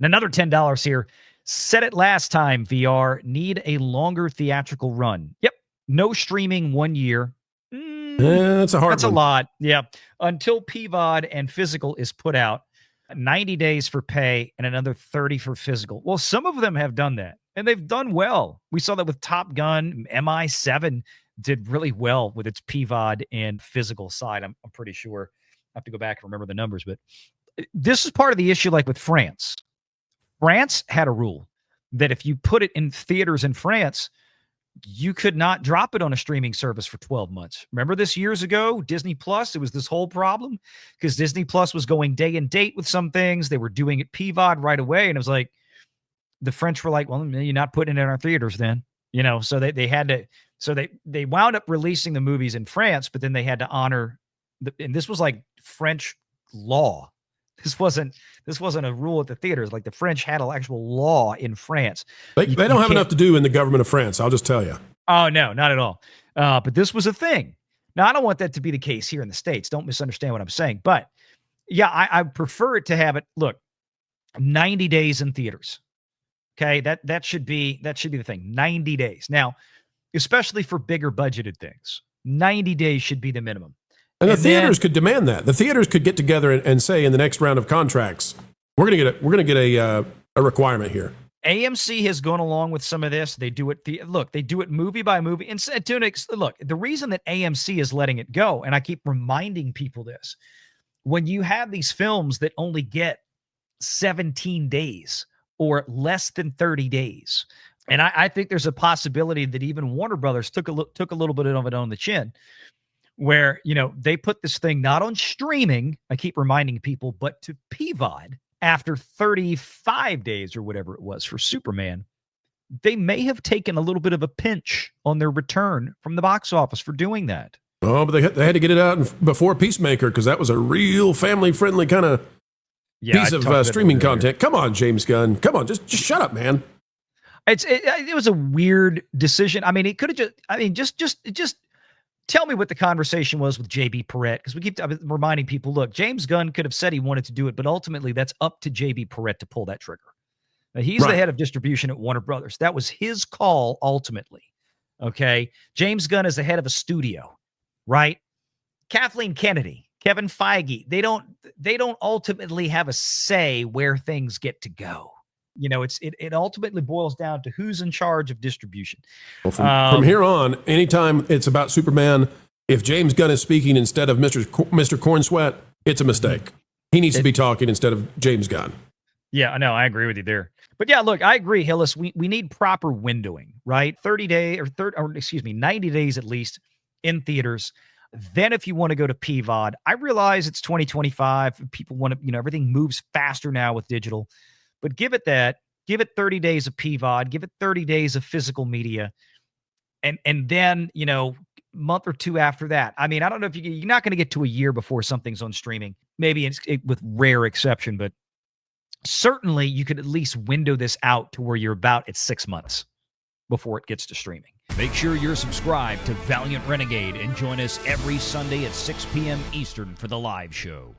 And another $10 here. Said it last time, VR. Need a longer theatrical run. Yep. No streaming 1 year. That's a hard one. That's a lot. Yeah. Until PVOD and physical is put out. 90 days for pay and another 30 for physical. Well, some of them have done that, and they've done well. We saw that with Top Gun. MI7 did really well with its PVOD and physical side. I'm pretty sure. I have to go back and remember the numbers, but this is part of the issue like with France. France had a rule that if you put it in theaters in France, you could not drop it on a streaming service for 12 months. Remember this years ago, Disney Plus, it was this whole problem because Disney Plus was going day and date with some things. They were doing it PVOD right away. And it was like, the French were like, well, you're not putting it in our theaters then, so they had to, so they wound up releasing the movies in France, but then they had to honor and this was like French law. This wasn't a rule at the theaters. Like the French had an actual law in France. They don't have enough to do in the government of France. I'll just tell you. Oh, no, not at all. But this was a thing. Now, I don't want that to be the case here in the States. Don't misunderstand what I'm saying. But yeah, I prefer it to have it. Look, 90 days in theaters. Okay. That should be the thing. 90 days. Now, especially for bigger budgeted things, 90 days should be the minimum. And the theaters could demand that. The theaters could get together and say in the next round of contracts, we're going to get a requirement here. AMC has gone along with some of this. They do it. They do it movie by movie. And look, the reason that AMC is letting it go, and I keep reminding people this, when you have these films that only get 17 days or less than 30 days, and I think there's a possibility that even Warner Brothers took a little bit of it on the chin, where, they put this thing not on streaming, I keep reminding people, but to PVOD after 35 days or whatever it was for Superman. They may have taken a little bit of a pinch on their return from the box office for doing that. Oh, but they had to get it out before Peacemaker because that was a real family-friendly kind of piece of streaming content. Come on, James Gunn. Come on, just shut up, man. It was a weird decision. I mean, it could have just tell me what the conversation was with JB Perrette, because we keep reminding people, look, James Gunn could have said he wanted to do it, but ultimately that's up to JB Perrette to pull that trigger. Now, he's the head of distribution at Warner Brothers. That was his call ultimately. Okay. James Gunn is the head of a studio, right? Kathleen Kennedy, Kevin Feige, they don't ultimately have a say where things get to go. It ultimately boils down to who's in charge of distribution. Well, from here on, anytime it's about Superman, if James Gunn is speaking instead of Mr. Cornsweat, it's a mistake. He needs to be talking instead of James Gunn. Yeah, I know. I agree with you there. But yeah, look, I agree, Hillis. We need proper windowing, right? 90 days at least in theaters. Then if you want to go to PVOD, I realize it's 2025. People want to, everything moves faster now with digital. But give it 30 days of PVOD, give it 30 days of physical media. And then, month or two after that. I mean, I don't know if you're not going to get to a year before something's on streaming, maybe with rare exception, but certainly you could at least window this out to where you're about at 6 months before it gets to streaming. Make sure you're subscribed to Valiant Renegade and join us every Sunday at 6 p.m. Eastern for the live show.